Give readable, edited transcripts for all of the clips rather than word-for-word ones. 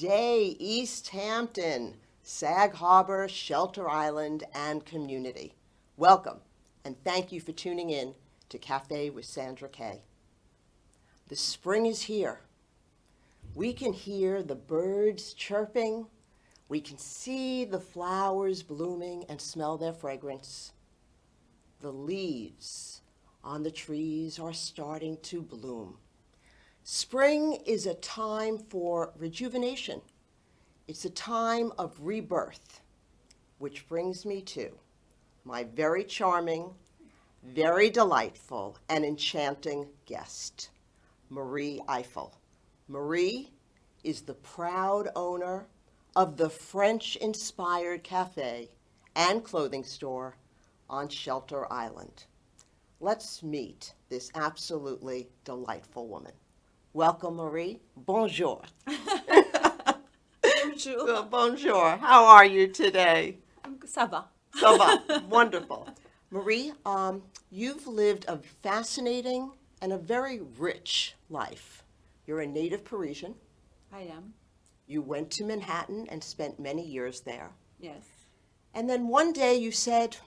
day, East Hampton, Sag Harbor, Shelter Island, and community. Welcome, and thank you for tuning in to Café with Sandra K. The spring is here. We can hear the birds chirping. We can see the flowers blooming and smell their fragrance. The leaves on the trees are starting to bloom. Spring is a time for rejuvenation. It's a time of rebirth, which brings me to my very charming, very delightful, and enchanting guest, Marie Eiffel. Marie is the proud owner of the French-inspired cafe and clothing store on Shelter Island. Let's meet this absolutely delightful woman. Welcome, Marie. Bonjour. Bonjour. Bonjour. How are you today? Ça va. Ça va. Wonderful. Marie, you've lived a fascinating and a very rich life. You're a native Parisian. I am. You went to Manhattan and spent many years there. Yes. And then one day you said,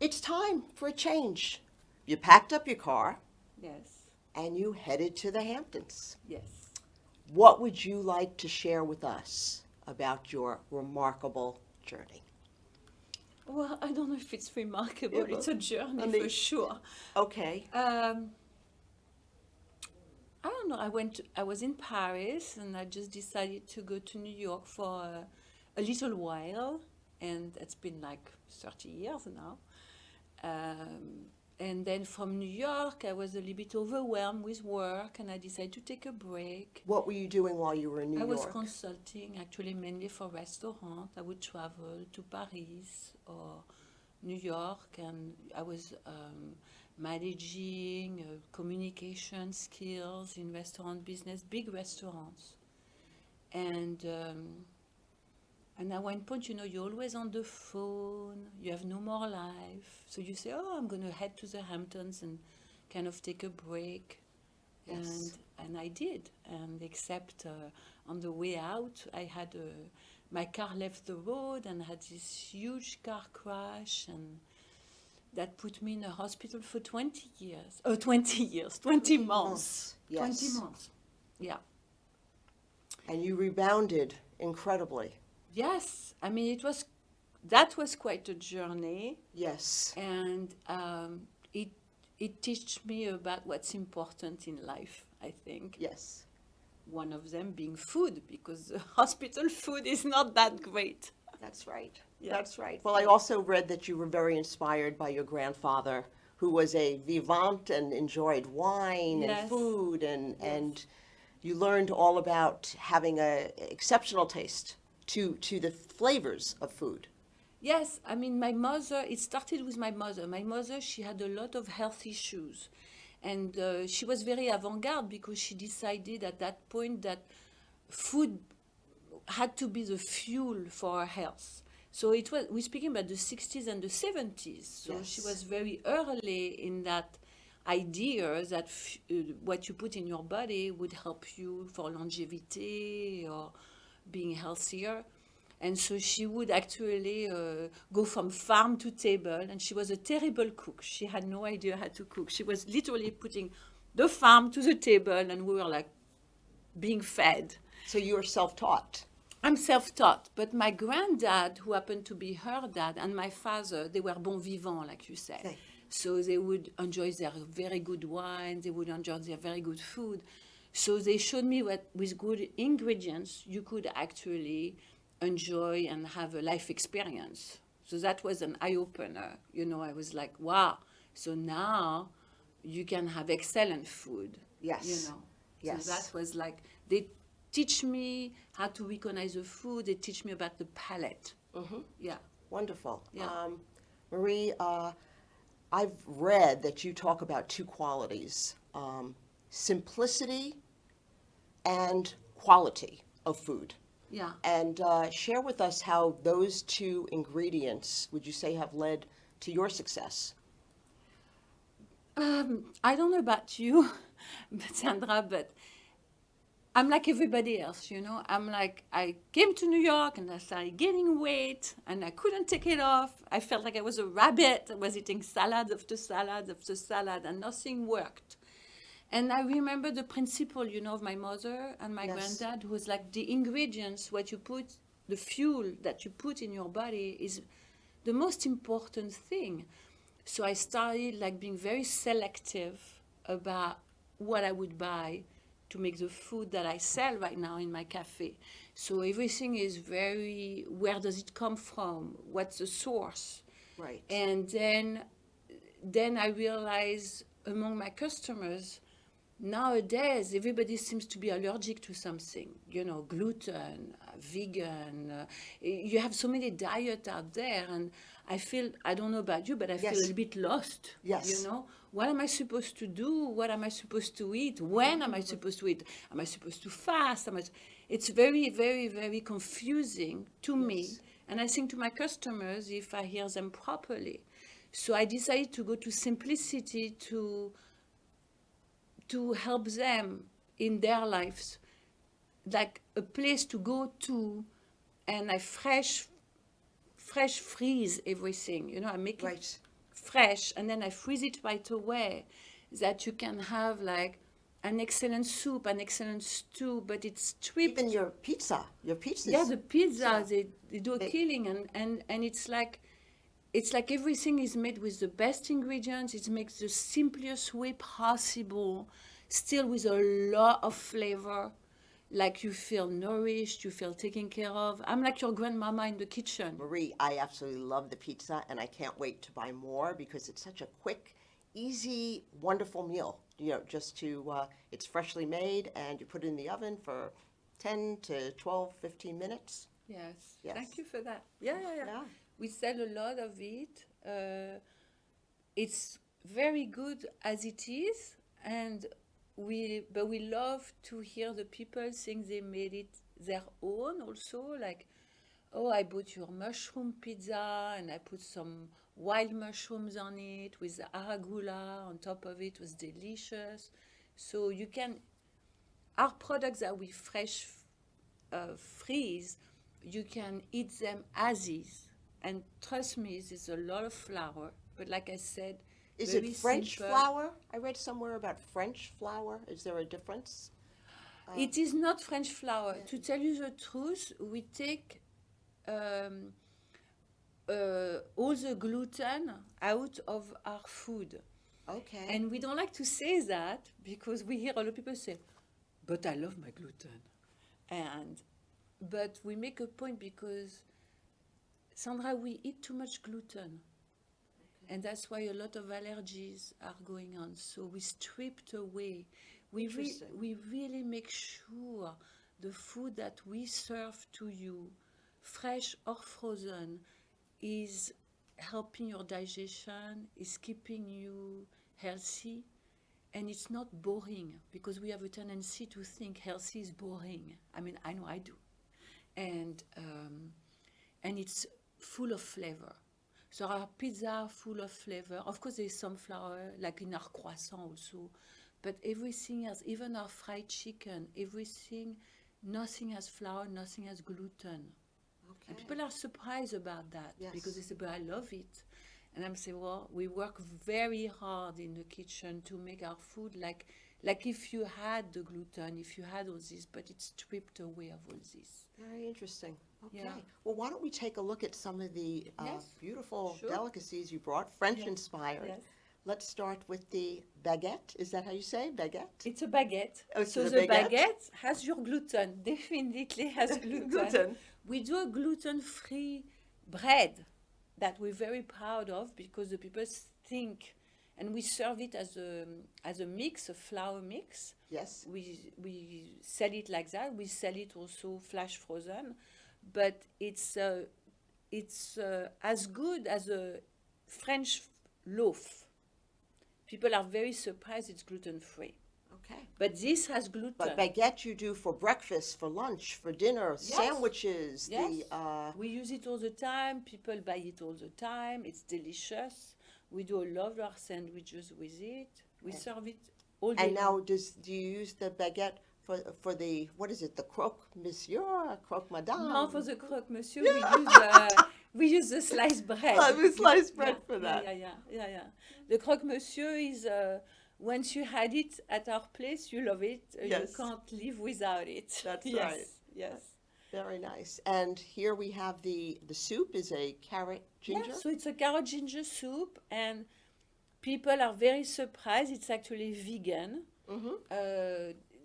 it's time for a change. You packed up your car Yes. and you headed to the Hamptons. Yes. What would you like to share with us about your remarkable journey? Well, I don't know if it's remarkable. Yeah, It's a journey I mean- for sure. Okay. I don't know. I was in Paris and I just decided to go to New York for a little while, and it's been like 30 years now. And then from New York, I was a little bit overwhelmed with work, and I decided to take a break. What were you doing while you were in New I York? was consulting actually mainly for restaurants. I would travel to Paris or New York, and I was managing communication skills in restaurant business, big restaurants. And at one point, you're always on the phone, you have no more life. So you say, oh, I'm going to head to the Hamptons and kind of take a break. Yes. And I did. And except on the way out, I had my car left the road and had this huge car crash, and that put me in a hospital for 20 years. 20 months. Yes. 20 months. Yeah. And you rebounded incredibly. Yes. I mean, that was quite a journey. Yes. And it teaches me about what's important in life, I think. Yes. One of them being food, because the hospital food is not that great. That's right. Yeah. That's right. Well, I also read that you were very inspired by your grandfather, who was a vivant and enjoyed wine and Yes. food, and you learned all about having a exceptional taste to the flavors of food. Yes, I mean, my mother, it started with my mother. My mother, she had a lot of health issues. And she was very avant-garde because she decided at that point that food had to be the fuel for her health. So we're speaking about the 60s and the 70s. So Yes. she was very early in that idea that what you put in your body would help you for longevity or being healthier. And so she would actually go from farm to table, and she was a terrible cook. She had no idea how to cook. She was literally putting the farm to the table, and we were like being fed. So you were self-taught. I'm self-taught, but my granddad, who happened to be her dad, and my father, they were bon vivants, like you said. Okay. So they would enjoy their very good wine, they would enjoy their very good food. So they showed me what, with good ingredients, you could actually enjoy and have a life experience. So that was an eye-opener. I was like, wow. So now you can have excellent food. Yes. Yes. So that was like, they teach me how to recognize the food. They teach me about the palate. Mm-hmm. Yeah. Wonderful. Yeah. Marie, I've read that you talk about two qualities, simplicity and quality of food. Yeah. And share with us how those two ingredients, would you say, have led to your success? I don't know about you, Sandra, but I'm like everybody else, you know. I'm like, I came to New York and I started gaining weight and I couldn't take it off. I felt like I was a rabbit. I was eating salad after salad after salad and nothing worked. And I remember the principle, you know, of my mother and my Yes. granddad, who was like, the ingredients, what you put, the fuel that you put in your body is the most important thing. So I started like being very selective about what I would buy to make the food that I sell right now in my cafe. So everything is very, where does it come from? What's the source? Right. And then I realized among my customers, nowadays everybody seems to be allergic to something, you know, gluten, vegan. You have so many diets out there, and I feel, I don't know about you, but I feel a Yes. little bit lost. Yes. You know, what am I supposed to do? What am I supposed to eat? When am I supposed to eat? Am I supposed to fast? It's very, very, very confusing to me, Yes. and I think to my customers if I hear them properly. So I decided to go to simplicity to help them in their lives, like a place to go to, and I fresh freeze everything. You know, I make Right. it fresh, and then I freeze it right away, that you can have like an excellent soup, an excellent stew, but it's stripped. Even your pizza. Your pizzas. Yeah, the pizza, Yeah. they do a They- killing, and it's like everything is made with the best ingredients. It makes the simplest way possible, still with a lot of flavor. Like you feel nourished, you feel taken care of. I'm like your grandmama in the kitchen. Marie, I absolutely love the pizza, and I can't wait to buy more because it's such a quick, easy, wonderful meal. You know, just to, it's freshly made, and you put it in the oven for 10 to 12, 15 minutes. Yes. Yes. Thank you for that. Yeah. Yeah. We sell a lot of it. It's very good as it is, and we love to hear the people saying they made it their own also. Like, oh, I bought your mushroom pizza and I put some wild mushrooms on it with the arugula on top of it. It was delicious. So you can, our products that we fresh freeze, you can eat them as is. And trust me, there's a lot of flour, but like I said, Is very it French simple. flour? I read somewhere about French flour. Is there a difference? It is not French flour. To tell you the truth, we take all the gluten out of our food. Okay. And we don't like to say that because we hear a lot of people say, but I love my gluten. But we make a point because, Sandra, we eat too much gluten. And that's why a lot of allergies are going on. So we stripped away. We really make sure the food that we serve to you, fresh or frozen, is helping your digestion, is keeping you healthy, and it's not boring, because we have a tendency to think healthy is boring. I mean, I know I do. And it's full of flavor. So our pizza are full of flavor. Of course, there's some flour, like in our croissant also. But everything else, even our fried chicken, everything, nothing has flour, nothing has gluten. Okay. And people are surprised about that, Yes. because they say, but I love it. And I'm saying, well, we work very hard in the kitchen to make our food like if you had the gluten, if you had all this, but it's stripped away of all this. Very interesting. Okay. Yeah. Well, why don't we take a look at some of the Yes. beautiful Sure. delicacies you brought, French Yes. inspired. Yes. Let's start with the baguette. Is that how you say baguette? It's a baguette. Oh, So it's the a baguette? baguette has your gluten, definitely has gluten. Gluten. We do a gluten-free bread that we're very proud of, because the people think, and we serve it as a mix, a flour mix. Yes. We sell it like that. We sell it also flash frozen, but it's as good as a French loaf. People are very surprised it's gluten-free. Okay. But this has gluten. But baguette you do for breakfast, for lunch, for dinner, Yes. sandwiches. Yes. The We use it all the time. People buy it all the time. It's delicious. We do a lot of our sandwiches with it. We serve it all day and now long. do you use the baguette for the, what is it, the croque monsieur, or croque madame? No, for the croque monsieur, Yeah. we use the sliced bread. The sliced bread Yeah, for that. yeah. The croque monsieur is once you had it at our place, you love it. You Yes. can't live without it. That's yes, right. Yes. Very nice. And here we have the soup is a carrot ginger. Yeah, so it's a carrot ginger soup, and people are very surprised. It's actually vegan.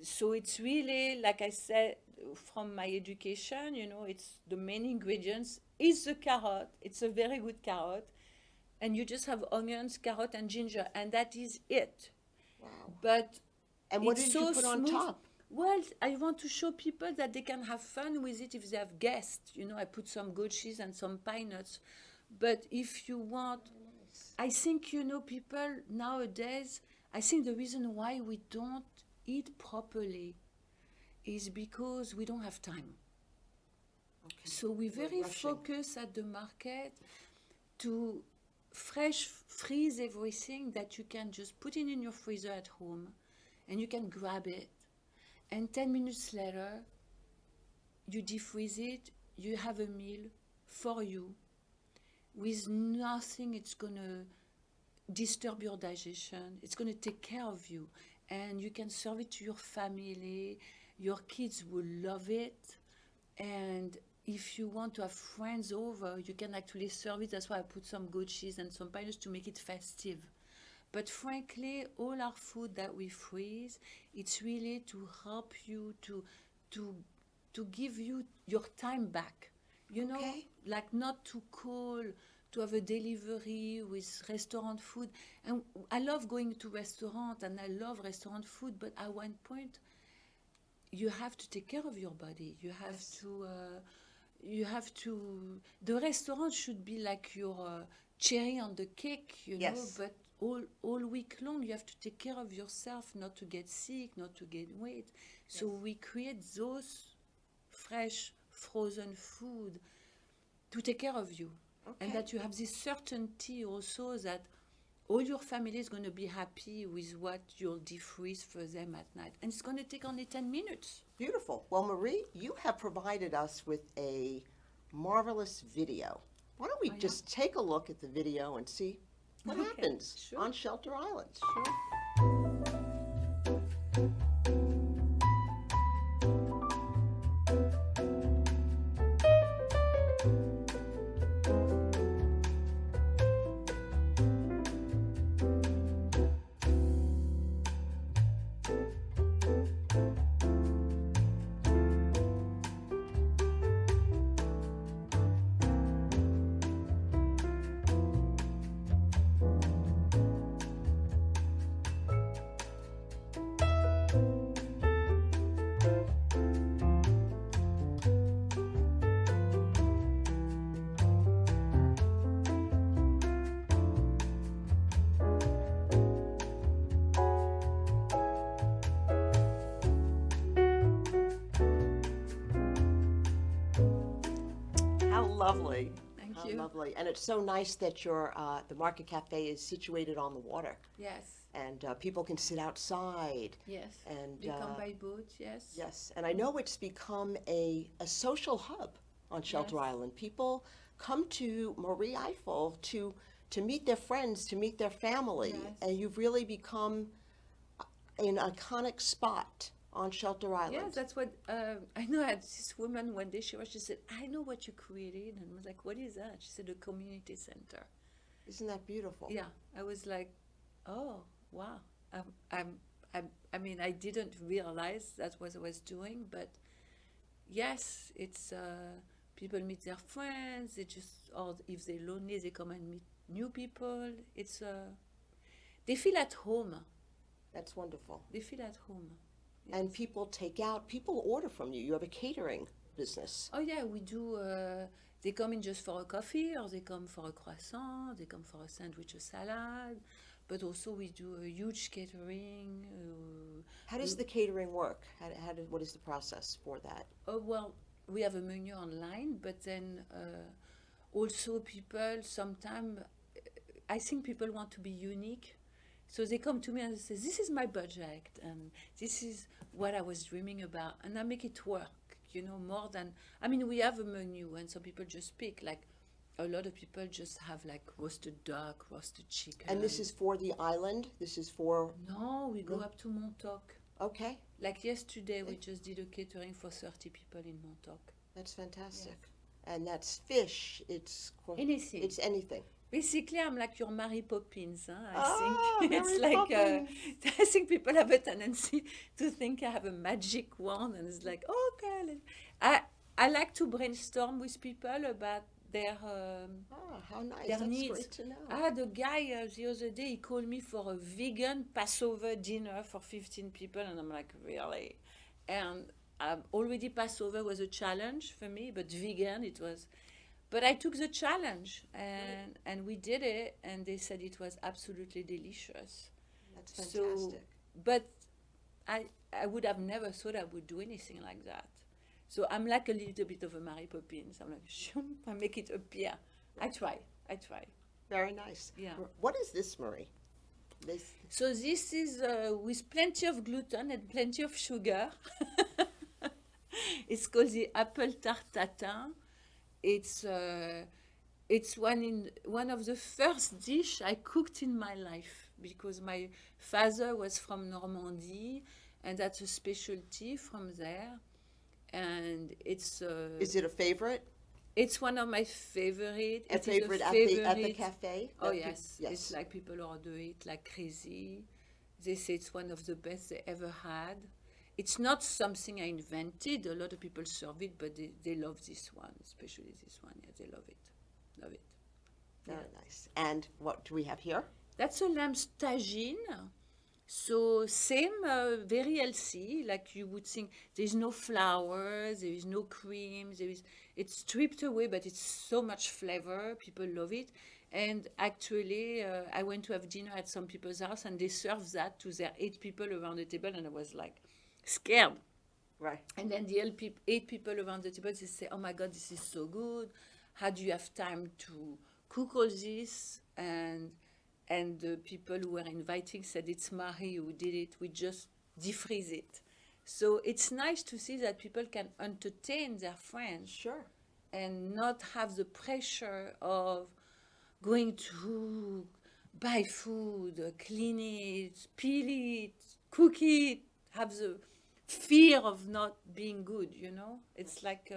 So it's really, like I said, from my education, it's the main ingredients is the carrot. It's a very good carrot. And you just have onions, carrot, and ginger, and that is it. Wow. But And what it's did you so put on smooth. top? Well, I want to show people that they can have fun with it if they have guests. I put some goat cheese and some pine nuts. But if you want, I think, people nowadays, I think the reason why we don't eat properly is because we don't have time. Okay. So we're very rushing. focused at the market to freeze everything that you can just put in your freezer at home, and you can grab it. And 10 minutes later, you defreeze it, you have a meal for you with nothing. It's going to disturb your digestion. It's going to take care of you. And you can serve it to your family. Your kids will love it. And if you want to have friends over, you can actually serve it. That's why I put some goat cheese and some pineapples to make it festive. But frankly, all our food that we freeze, it's really to help you to give you your time back. Okay. Like not to call, to have a delivery with restaurant food. And I love going to restaurant and I love restaurant food, but at one point, you have to take care of your body. You have Yes. the restaurant should be like your cherry on the cake, Yes. but all week long you have to take care of yourself, not to get sick, not to gain weight. So we create those fresh frozen food to take care of you. Okay. And that you have this certainty also that all your family is going to be happy with what you'll defreeze for them at night. And it's going to take only 10 minutes. Beautiful. Well, Marie, you have provided us with a marvelous video. Why don't we Oh, yeah? just take a look at the video and see what Okay, happens sure. on Shelter Island? Sure. How lovely. Thank How you. lovely. And it's so nice that your the Market Cafe is situated on the water. Yes. And people can sit outside. Yes. And You come by boat, yes. yes, and I know it's become a social hub on Shelter Yes. Island. People come to Marie Eiffel to meet their friends, to meet their family, Yes. and you've really become an iconic spot on Shelter Island. Yes, that's what I know. I had this woman one day. She said, "I know what you created," and I was like, "What is that?" She said, "A community center." Isn't that beautiful? Yeah, I was like, "Oh, wow." I mean, I didn't realize that's what I was doing, but yes, it's people meet their friends. They just, or if they're lonely, they come and meet new people. It's they feel at home. That's wonderful. They feel at home. And people take out, people order from you. You have a catering business. Oh yeah, we do. They come in just for a coffee, or they come for a croissant. They come for a sandwich, a salad. But also we do a huge catering. How does the catering work? What is the process for that? Well, we have a menu online, but then also people sometimes. I think people want to be unique, So they come to me and they say, this is my budget, and this is what I was dreaming about, and I make it work, more than, I mean, we have a menu, and some people just pick, like, a lot of people just have, like, roasted duck, roasted chicken. And this is for the island? This is for, No, we go up to Montauk. okay, Like yesterday, we just did a catering for 30 people in Montauk. that's fantastic. And that's fish, Anything. It's anything. Basically, I'm like your Mary Poppins. Huh? Ah, I think it's Mary like Poppins. I think people have a tendency to think I have a magic wand, and it's like, okay. I like to brainstorm with people about their How nice. their That's needs. great to know. I had a guy the other day. He called me for a vegan Passover dinner for 15 people, and I'm like, really? And already Passover was a challenge for me, but vegan it was. But I took the challenge, and we did it, and they said it was absolutely delicious. That's So, fantastic. but I would have never thought I would do anything like that. So I'm like a little bit of a Mary Poppins. I'm like, shoom, I make it appear. I try. Very nice. Yeah. What is this, Marie? This. So this is with plenty of gluten and plenty of sugar. It's called the apple tart tatin. It's one of the first dish I cooked in my life, because my father was from Normandy, and that's a specialty from there. And it's Is it a favorite? it's one of my favorite. A It is favorite at the cafe? Oh That yes, yes. it's like people order it like crazy. They say it's one of the best they ever had. It's not something I invented. A lot of people serve it, but they love this one, especially this one. Yeah, they love it. Love it. Very nice. And what do we have here? That's a lamb's tagine. So same, very healthy. Like you would think, there's no flour, there is no cream, it's stripped away, but it's so much flavor. People love it. And actually, I went to have dinner at some people's house, and they served that to their 8 people around the table, and I was like scared. Right. And then the 8 people around the table, they say, oh my God, this is so good. How do you have time to cook all this? And the people who were inviting said, it's Marie who did it. We just defreeze it. So it's nice to see that people can entertain their friends Sure. and not have the pressure of going to buy food, clean it, peel it, cook it, have the fear of not being good, It's like,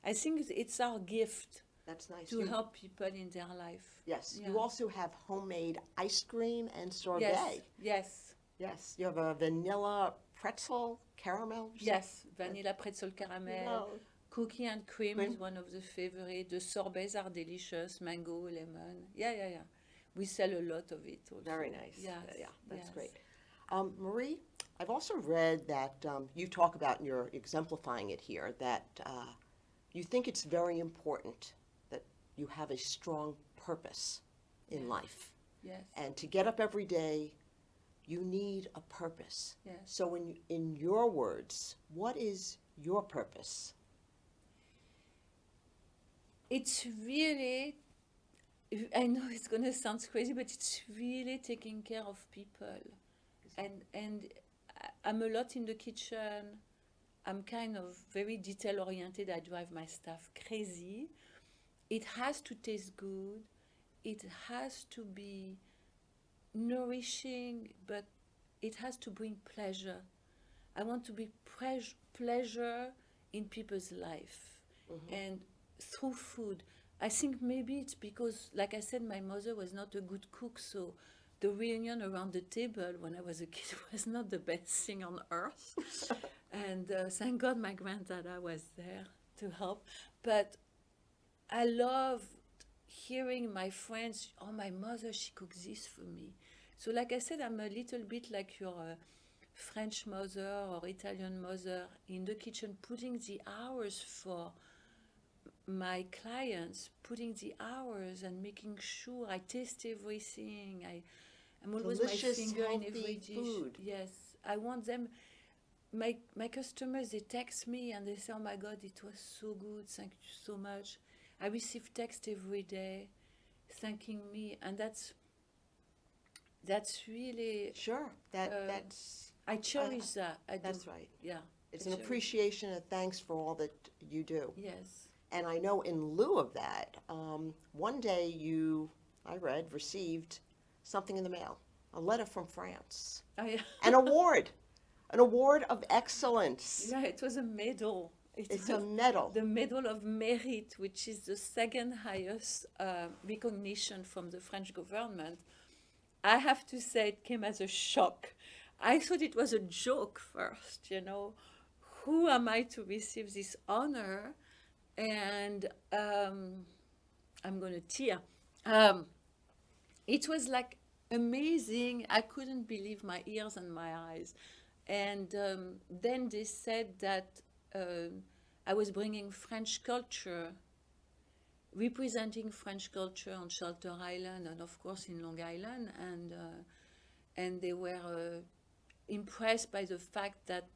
I think it's our gift That's nice. to help people in their life. Yes. Yeah. You also have homemade ice cream and sorbet. Yes. Yes. You have a vanilla pretzel caramel. Yes, vanilla pretzel caramel, No. cookie and cream Cream. is one of the favorite. The sorbets are delicious, mango, lemon. Yeah. We sell a lot of it also. Very nice. Yes, Yeah, that's yes. great. Marie, I've also read that you talk about, and you're exemplifying it here, that you think it's very important that you have a strong purpose in life. Yes. And to get up every day, you need a purpose. Yes. So in your words, what is your purpose? It's really, I know it's going to sound crazy, but it's really taking care of people. And I'm a lot in the kitchen. I'm kind of very detail oriented. I drive my staff crazy. It has to taste good. It has to be nourishing, but it has to bring pleasure. I want to be pleasure in people's life. And through food, I think maybe it's because, like I said, my mother was not a good cook, so the reunion around the table when I was a kid was not the best thing on earth. And thank God my granddad was there to help. But I loved hearing my friends, oh, my mother, she cooks this for me. So like I said, I'm a little bit like your French mother or Italian mother in the kitchen, putting the hours for my clients, putting the hours and making sure I taste everything. I'm always Delicious, my finger in every healthy dish. food. Yes, I want them. My customers, they text me and they say, oh my God, it was so good, thank you so much. I receive text every day thanking me, and that's that's really, Sure, that's I cherish that. I do. that's right. Yeah. It's I an cherish- appreciation and thanks for all that you do. Yes. And I know in lieu of that, one day you, I read, received something in the mail, a letter from France, I, an award of excellence. yeah, it was a medal. It's was a medal. the Medal of Merit, which is the second highest recognition from the French government. I have to say it came as a shock. I thought it was a joke first, you know. Who am I to receive this honor? And I'm going to tear. It was like amazing. I couldn't believe my ears and my eyes. And then they said that I was bringing French culture, representing French culture on Shelter Island and of course in Long Island, and they were impressed by the fact that,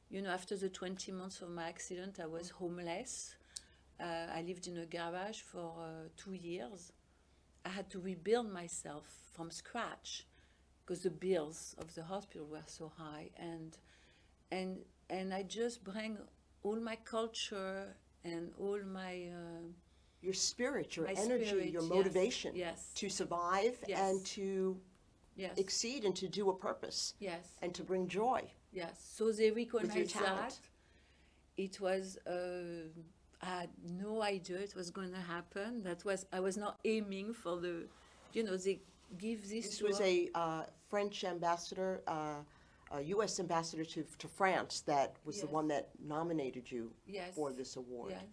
you know, after the 20 months of my accident, I was homeless. I lived in a garage for 2 years. I had to rebuild myself from scratch because the bills of the hospital were so high, and I just bring all my culture and all my Your spirit, your my energy, spirit, your yes, motivation yes, to survive Yes. and to yes, exceed and to do a purpose yes, and to bring joy. yes. So they your recognized talent. that. It was I had no idea it was going to happen. I was not aiming for the, you know, they give this This to was us. a French ambassador, a U.S. ambassador to France that was the Yes. one that nominated you Yes. for this award. Yes.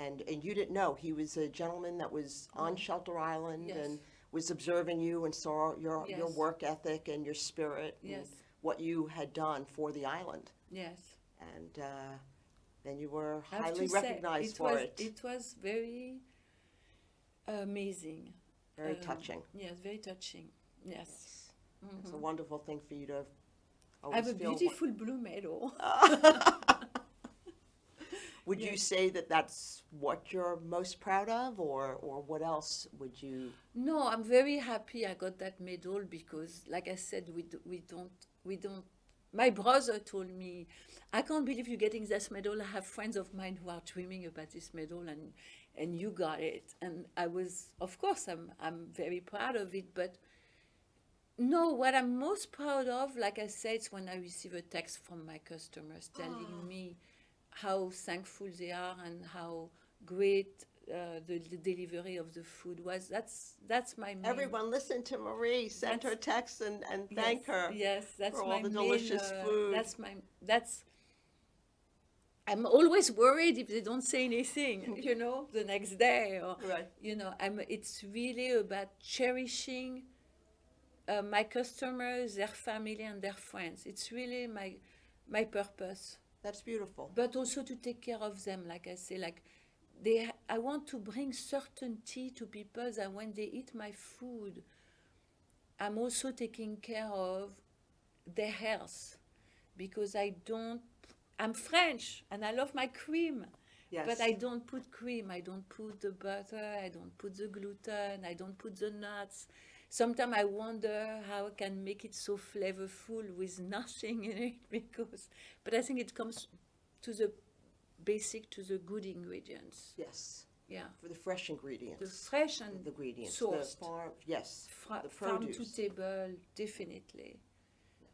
And you didn't know. He was a gentleman that was on No. Shelter Island Yes. and was observing you and saw your Yes. work ethic and your spirit and Yes. what you had done for the island. Yes. And then you were I have highly to say, recognized for it. It was very amazing. Very touching. Yes, very touching. Yes. It's a Mhm. wonderful thing for you to I always have a feel. beautiful blue medal. Would you Yes. say that that's what you're most proud of, or what else would you? No, I'm very happy I got that medal because, like I said, we don't. My brother told me, I can't believe you're getting this medal. I have friends of mine who are dreaming about this medal, and you got it. And I was, of course, I'm very proud of it. But no, what I'm most proud of, like I said, is when I receive a text from my customers telling me how thankful they are and how great the delivery of the food was. That's my main. Everyone, listen to Marie. Send her text and thank Yes, her. Yes, that's for all my the main, delicious food. That's. I'm always worried if they don't say anything, you know, the next day, or Right. you know, It's really about cherishing my customers, their family, and their friends. It's really my purpose. That's beautiful. But also to take care of them, like I say, like I want to bring certainty to people that when they eat my food, I'm also taking care of their health, because I'm French and I love my cream, Yes. but I don't put cream, I don't put the butter, I don't put the gluten, I don't put the nuts. Sometimes I wonder how I can make it so flavorful with nothing in it, but I think it comes to the good ingredients. Yes. Yeah. For the fresh ingredients. The fresh and the ingredients. sourced. The farm. Yes. the Farm to produce. table, definitely.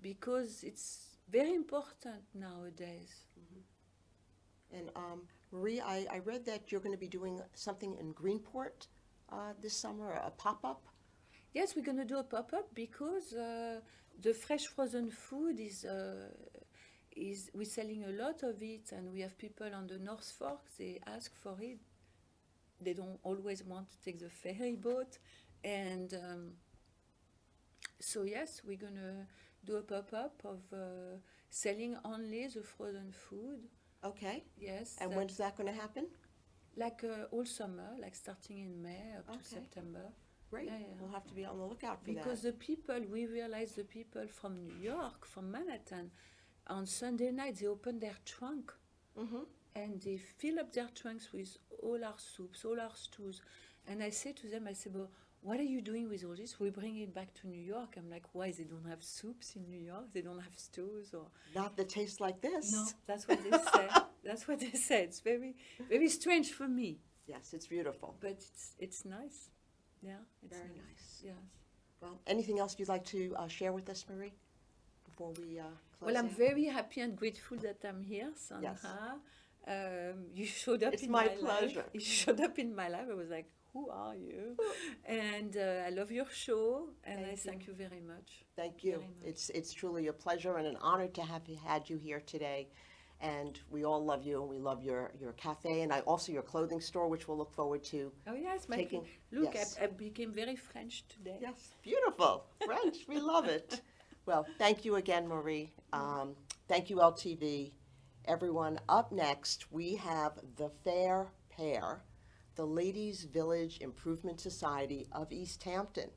Because it's very important nowadays. And Marie, I read that you're going to be doing something in Greenport this summer, a pop-up. Yes, we're going to do a pop-up because the fresh frozen food is we're selling a lot of it, and we have people on the North Fork, they ask for it. They don't always want to take the ferry boat, and so yes, we're going to do a pop-up of selling only the frozen food. Okay. Yes. And when's that going to happen? Like all summer, like starting in May up to Okay. September. Great. Yeah, yeah. We'll have to be on the lookout for Because that. we realize the people from New York, from Manhattan, on Sunday night, they open their trunk Mm-hmm. and they fill up their trunks with all our soups, all our stews. And I say to them, well, what are you doing with all this? We bring it back to New York. I'm like, why? They don't have soups in New York? They don't have stews? Or Not that tastes like this. no, that's what they say. That's what they say. It's very, very strange for me, Yes, it's beautiful. but it's nice. Yeah, it's Very nice. Yes. Well, anything else you'd like to share with us, Marie, before we close Well, I'm out? very happy and grateful that I'm here, Sandra. You showed up It's in my my pleasure. life. You showed up in my life. I was like, who are you? And I love your show, and I thank you very much. Thank you. Very much. It's truly a pleasure and an honor to have had you here today. And we all love you, and we love your cafe, and also your clothing store, which we'll look forward to. Oh yes, Taking- look, yes. I became very French today. Yes, beautiful. French, we love it. Well, thank you again, Marie. Thank you, LTV. Everyone, up next, we have the Fair Pair, the Ladies Village Improvement Society of East Hampton.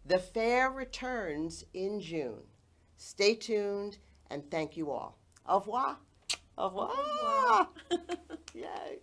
The fair returns in June. Stay tuned, and thank you all. Au revoir. Au revoir. Au revoir. Yay.